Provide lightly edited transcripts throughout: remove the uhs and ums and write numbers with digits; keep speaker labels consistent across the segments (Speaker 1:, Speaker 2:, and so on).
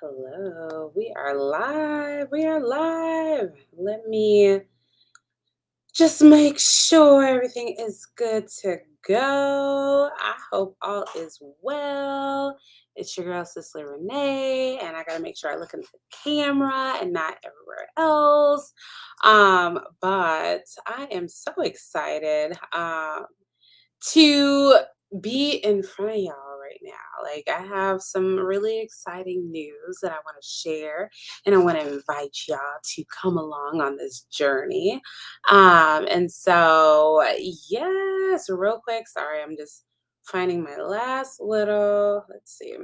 Speaker 1: Hello, we are live. We are live. Let me just make sure everything is good to go. I hope all is well. It's your girl, Cicely Renee, and I gotta make sure I look into the camera and not everywhere else. But I am so excited. To be in front of y'all right now. Like, I have some really exciting news that I want to share, and I want to invite y'all to come along on this journey. Yes, real quick. Sorry, I'm just finding my last little. Let's see.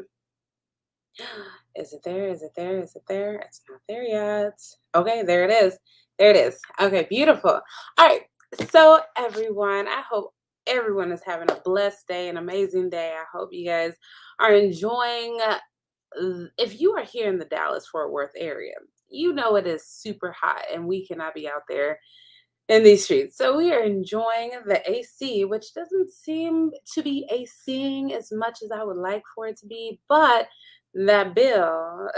Speaker 1: Is it there? Is it there? Is it there? It's not there yet. Okay, there it is. There it is. Okay, beautiful. All right. So, everyone, I hope everyone is having a blessed day, an amazing day. I hope you guys are enjoying. If you are here in the Dallas Fort Worth area, you know it is super hot and we cannot be out there in these streets. So we are enjoying the AC, which doesn't seem to be ACing as much as I would like for it to be, but that bill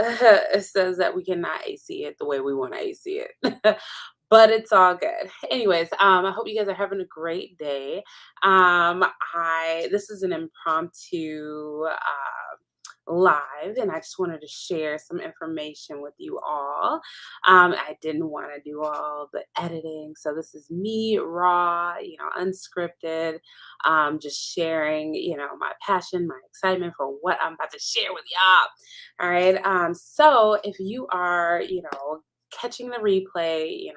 Speaker 1: says that we cannot AC it the way we want to AC it. But it's all good. Anyways, I hope you guys are having a great day. I This is an impromptu live, and I just wanted to share some information with you all. I didn't want to do all the editing, so this is me raw, unscripted, just sharing, my passion, my excitement for what I'm about to share with y'all. All right. So if you are, catching the replay,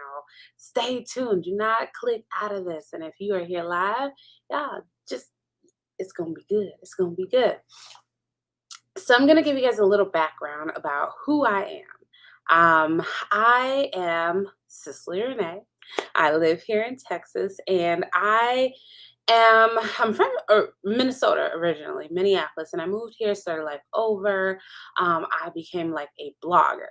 Speaker 1: stay tuned. Do not click out of this. And if you are here live, yeah, just it's gonna be good. It's gonna be good. So I'm going to give you guys a little background about who I am. I am Cicely Renee. I live here in Texas, and I'm from Minnesota originally, Minneapolis, and I moved here, started life over. I became like a blogger,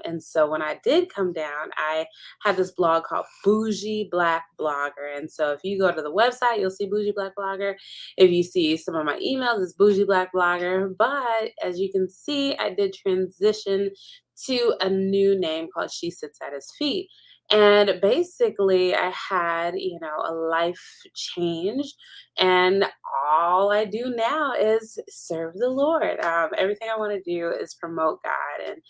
Speaker 1: and so when I did come down, I had this blog called Bougie Black Blogger, and so if you go to the website, you'll see Bougie Black Blogger. If you see some of my emails, it's Bougie Black Blogger. But as you can see, I did transition to a new name called She Sits at His Feet. And basically, I had, a life change. And all I do now is serve the Lord. Everything I want to do is promote God and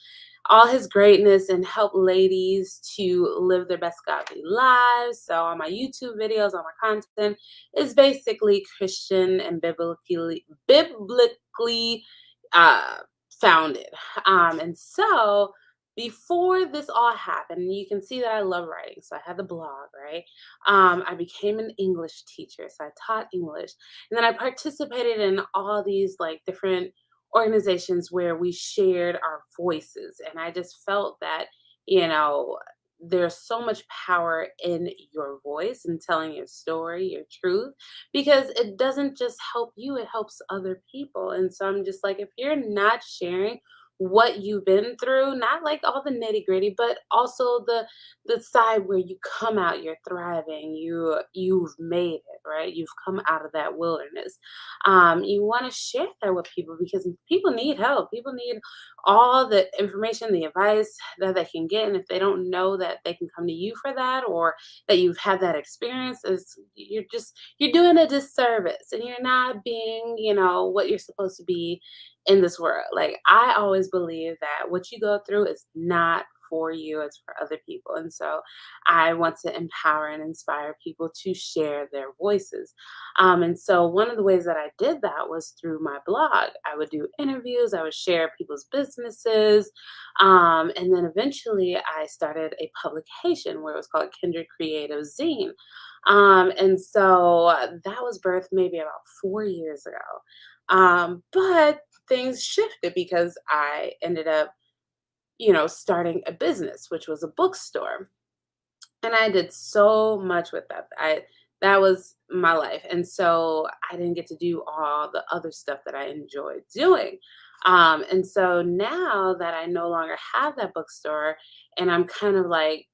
Speaker 1: all his greatness and help ladies to live their best godly lives. So, on my YouTube videos, all my content is basically Christian and biblically uh, founded. And so, before this all happened, you can see that I love writing. So I had the blog, right? I became an English teacher. So I taught English. And then I participated in all these like different organizations where we shared our voices. And I just felt that, you know, there's so much power in your voice and telling your story, your truth, because it doesn't just help you, it helps other people. And so I'm just like, if you're not sharing what you've been through, not like all the nitty gritty, but also the side where you come out, you're thriving, you've made it, right? You've come out of that wilderness. You want to share that with people because people need help. People need all the information, the advice that they can get. And if they don't know that they can come to you for that or that you've had that experience, is you're doing a disservice and you're not being, what you're supposed to be in this world. Like, I always believe that what you go through is not for you, it's for other people. And so I want to empower and inspire people to share their voices. And so one of the ways that I did that was through my blog. I would do interviews, I would share people's businesses. And then eventually I started a publication where it was called Kindred Creative Zine. And so that was birthed maybe about 4 years ago. But things shifted because I ended up, starting a business, which was a bookstore. And I did so much with that. That was my life. And so I didn't get to do all the other stuff that I enjoyed doing. And so now that I no longer have that bookstore and I'm kind of like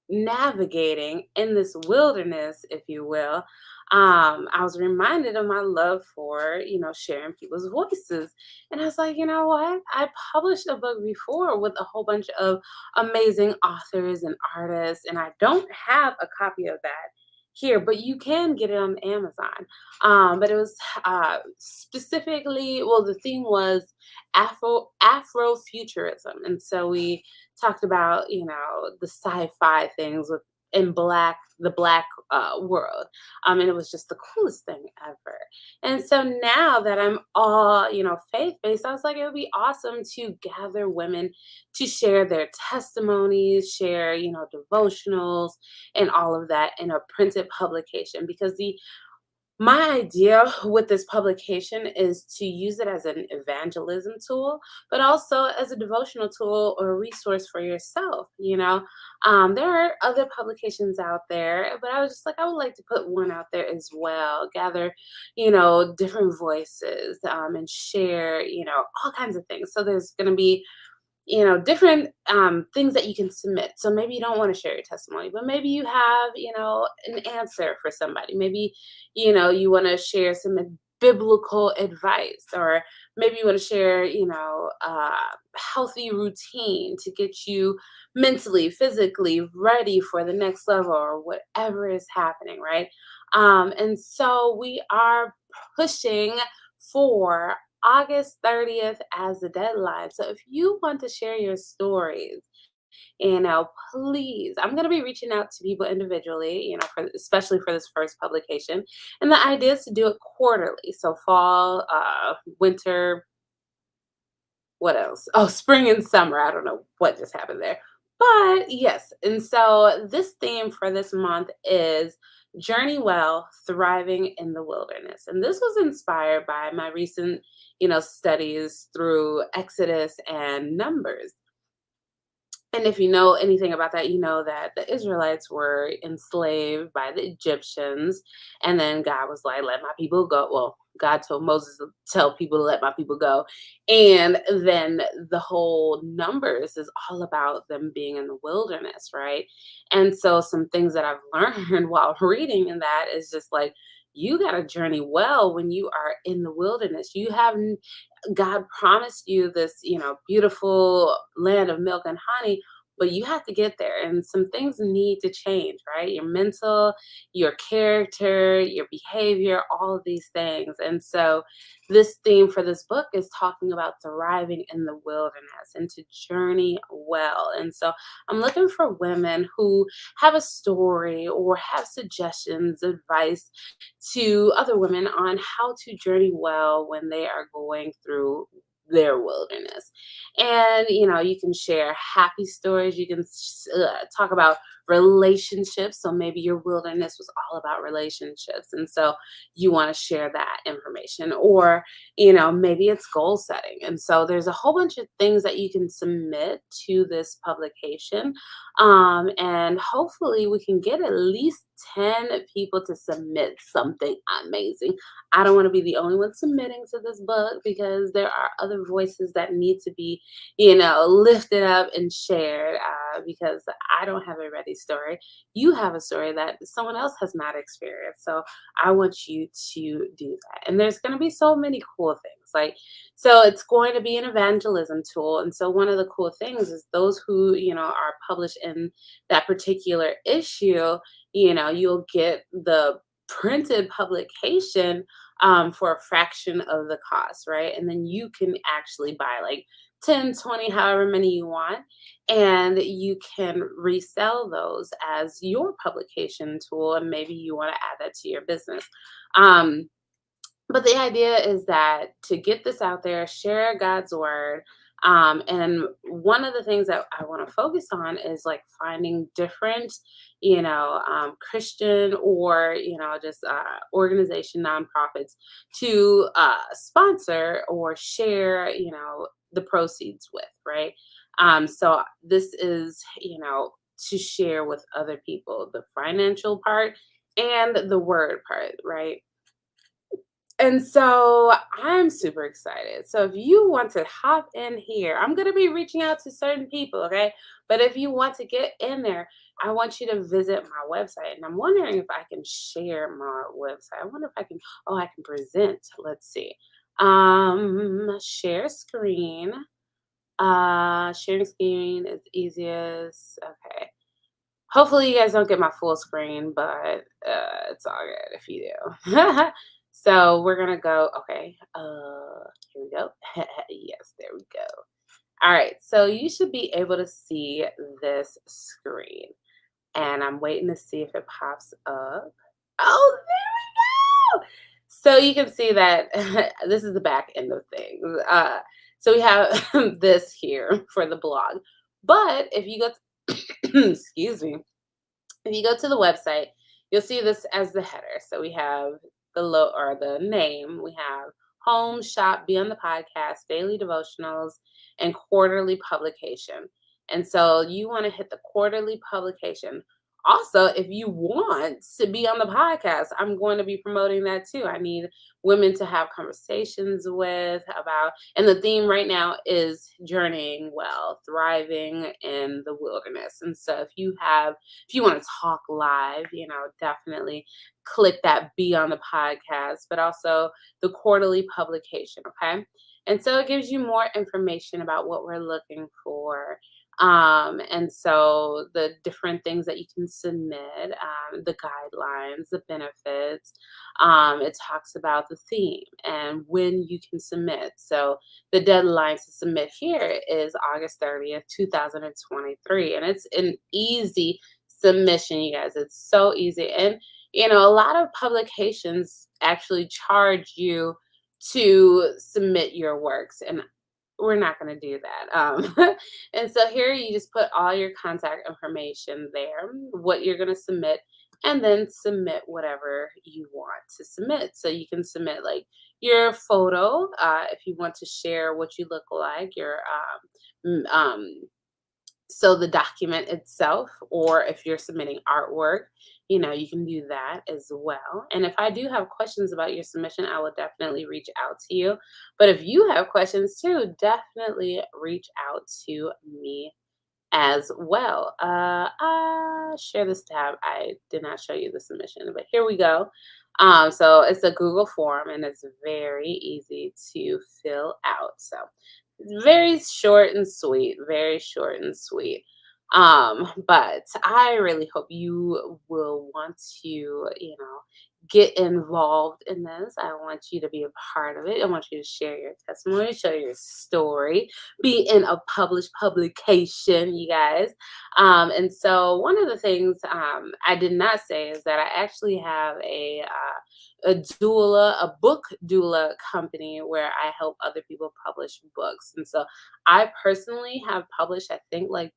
Speaker 1: navigating in this wilderness, if you will, I was reminded of my love for, sharing people's voices. And I was like, you know what? I published a book before with a whole bunch of amazing authors and artists, and I don't have a copy of that here, but you can get it on Amazon. But it was specifically, well, the theme was Afrofuturism, and so we talked about, the sci-fi things with in the black world, and it was just the coolest thing ever. And so now that I'm all, faith-based, I was like, it would be awesome to gather women to share their testimonies, share, devotionals, and all of that in a printed publication, because the my idea with this publication is to use it as an evangelism tool, but also as a devotional tool or a resource for yourself. There are other publications out there, but I was just like, I would like to put one out there as well, gather, different voices, and share, all kinds of things. So there's going to be, different things that you can submit. So maybe you don't want to share your testimony, but maybe you have, an answer for somebody. Maybe, you want to share some biblical advice, or maybe you want to share, healthy routine to get you mentally, physically ready for the next level or whatever is happening, right? And so we are pushing for August 30th as the deadline. So if you want to share your stories, please, I'm going to be reaching out to people individually, especially for this first publication. And the idea is to do it quarterly. So fall, winter, what else? Oh, spring and summer. I don't know what just happened there. But yes, and so this theme for this month is Journey Well, Thriving in the Wilderness. And this was inspired by my recent, studies through Exodus and Numbers. And if you know anything about that, you know that the Israelites were enslaved by the Egyptians. And then God was like, let my people go. Well, God told Moses to tell people to let my people go. And then the whole Numbers is all about them being in the wilderness, right? And so some things that I've learned while reading in that is just like, you got to journey well when you are in the wilderness. God promised you this, beautiful land of milk and honey, but you have to get there, and some things need to change, right? Your mental, your character, your behavior, all of these things. And so this theme for this book is talking about thriving in the wilderness and to journey well. And so I'm looking for women who have a story or have suggestions, advice to other women on how to journey well when they are going through their wilderness. And, you can share happy stories. You can talk about relationships. So maybe your wilderness was all about relationships. And so you want to share that information. Or, maybe it's goal setting. And so there's a whole bunch of things that you can submit to this publication. And hopefully we can get at least 10 people to submit something amazing. I don't want to be the only one submitting to this book, because there are other voices that need to be, lifted up and shared, because I don't have a ready story. You have a story that someone else has not experienced. So I want you to do that. And there's going to be so many cool things. So it's going to be an evangelism tool. And so one of the cool things is those who, are published in that particular issue, you'll get the printed publication for a fraction of the cost, right? And then you can actually buy like 10, 20, however many you want, and you can resell those as your publication tool. And maybe you want to add that to your business. Um, but the idea is that to get this out there, share God's word. And one of the things that I want to focus on is like finding different, Christian or, just organization, nonprofits to sponsor or share, the proceeds with, right? So this is, to share with other people the financial part and the word part, right? And so I'm super excited. So if you want to hop in here, I'm going to be reaching out to certain people, okay? But if you want to get in there, I want you to visit my website. And I'm wondering if I can share my website. I wonder if I can, oh, I can present. Let's see. Share screen. Sharing screen is easiest. Okay. Hopefully, you guys don't get my full screen, but it's all good if you do. So we're gonna go. Okay. Here we go. Yes, there we go. All right. So you should be able to see this screen, and I'm waiting to see if it pops up. Oh, there we go. So you can see that this is the back end of things. So we have this here for the blog, but if you go, excuse me, if you go to the website, you'll see this as the header. So we have the or the name. We have home, shop, be on the podcast, daily devotionals, and quarterly publication. And so you want to hit the quarterly publication. Also, if you want to be on the podcast, I'm going to be promoting that too. I need women to have conversations with about, and the theme right now is journeying well, thriving in the wilderness. And so if you want to talk live, definitely click that be on the podcast, but also the quarterly publication. Okay. And so it gives you more information about what we're looking for. And so the different things that you can submit, the guidelines, the benefits, it talks about the theme and when you can submit. So the deadline to submit here is August 30th, 2023. And it's an easy submission, you guys. It's so easy. And, a lot of publications actually charge you to submit your works. And we're not going to do that. And so here you just put all your contact information there, what you're going to submit, and then submit whatever you want to submit. So you can submit like your photo if you want to share what you look like, your so the document itself, or if you're submitting artwork, you can do that as well. And if I do have questions about your submission, I will definitely reach out to you. But if you have questions too, definitely reach out to me as well. Share this tab. I did not show you the submission, but here we go. So it's a Google form and it's very easy to fill out. So it's very short and sweet, very short and sweet. But I really hope you will want to, get involved in this. I want you to be a part of it. I want you to share your testimony, share your story, be in a published publication, you guys. And so one of the things I did not say is that I actually have a doula, a book doula company where I help other people publish books. And so I personally have published, I think, like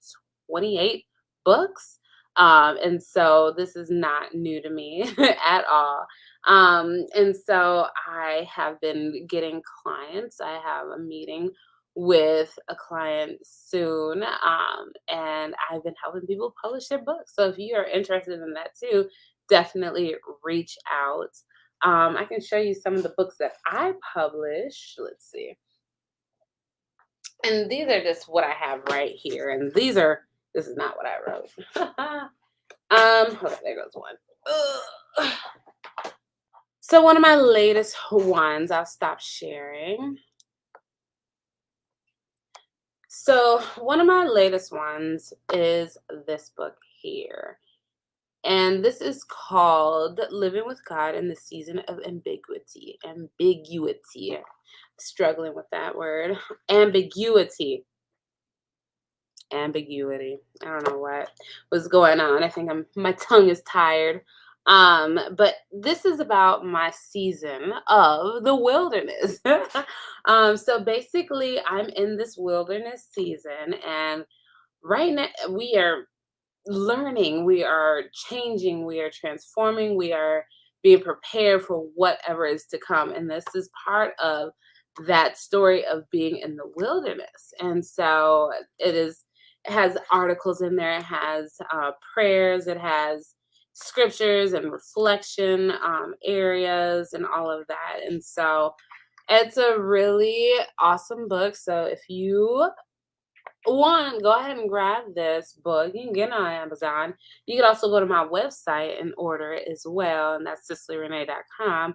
Speaker 1: 28 books. And so this is not new to me at all. And so I have been getting clients. I have a meeting with a client soon, and I've been helping people publish their books. So if you are interested in that too, definitely reach out. I can show you some of the books that I publish. Let's see. And these are just what I have right here. And this is not what I wrote. Hold on, there goes one. Ugh. So one of my latest ones, I'll stop sharing. So one of my latest ones is this book here. And this is called Living with God in the Season of Ambiguity. Ambiguity. Struggling with that word. Ambiguity. Ambiguity. I don't know what was going on. I think my tongue is tired. But this is about my season of the wilderness. So basically I'm in this wilderness season, and right now we are learning, we are changing, we are transforming, we are being prepared for whatever is to come. And this is part of that story of being in the wilderness. And so it has articles in there, it has prayers, it has scriptures and reflection areas and all of that. And so it's a really awesome book. So if you one, go ahead and grab this book. You can get it on Amazon. You can also go to my website and order it as well, and that's cecilyrenee.com.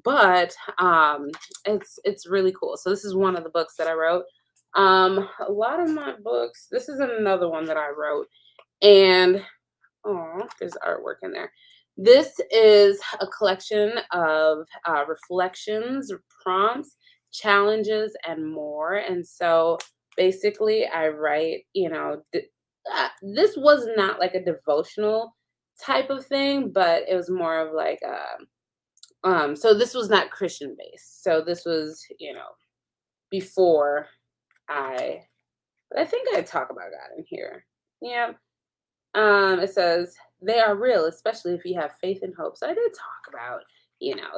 Speaker 1: But it's really cool. So this is one of the books that I wrote. A lot of my books. This is another one that I wrote, and oh, there's artwork in there. This is a collection of reflections, prompts, challenges, and more. And so basically, I write, this was not like a devotional type of thing, but it was more of like so this was not Christian based. So this was, before I, but I think I talk about God in here. Yeah. It says they are real, especially if you have faith and hope. So I did talk about,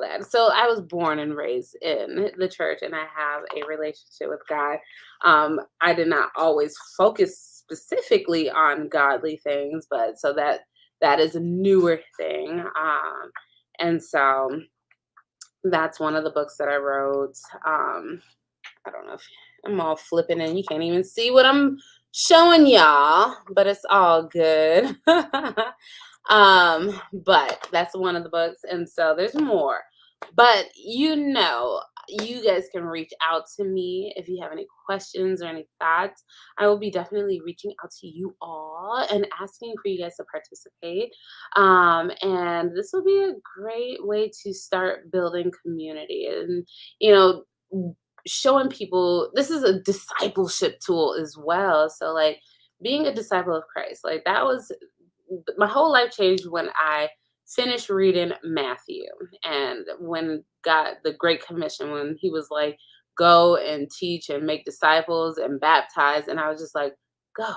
Speaker 1: that. So I was born and raised in the church, and I have a relationship with God. I did not always focus specifically on godly things, but so that is a newer thing. And so that's one of the books that I wrote. I don't know if I'm all flipping and you can't even see what I'm showing y'all, but it's all good. But that's one of the books, and so there's more. But you guys can reach out to me if you have any questions or any thoughts. I will be definitely reaching out to you all and asking for you guys to participate. And this will be a great way to start building community and you know showing people this is a discipleship tool as well. So like being a disciple of Christ, like that was my whole life changed when I finished reading Matthew and when God, the Great Commission, when he was like, go and teach and make disciples and baptize. And I was just like, go,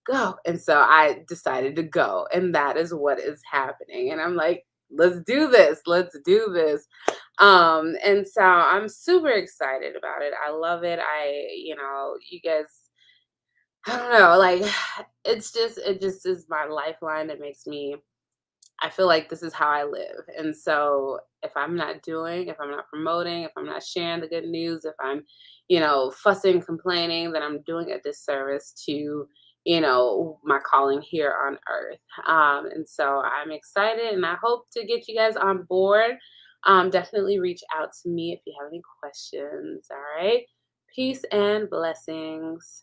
Speaker 1: go. And so I decided to go. And that is what is happening. And I'm like, let's do this. Let's do this. And so I'm super excited about it. I love it. You guys, I don't know, like it just is my lifeline. It makes me I feel like this is how I live. And so if I'm not promoting, if I'm not sharing the good news, if I'm, fussing, complaining, then I'm doing a disservice to, my calling here on earth. And so I'm excited and I hope to get you guys on board. Definitely reach out to me if you have any questions. All right. Peace and blessings.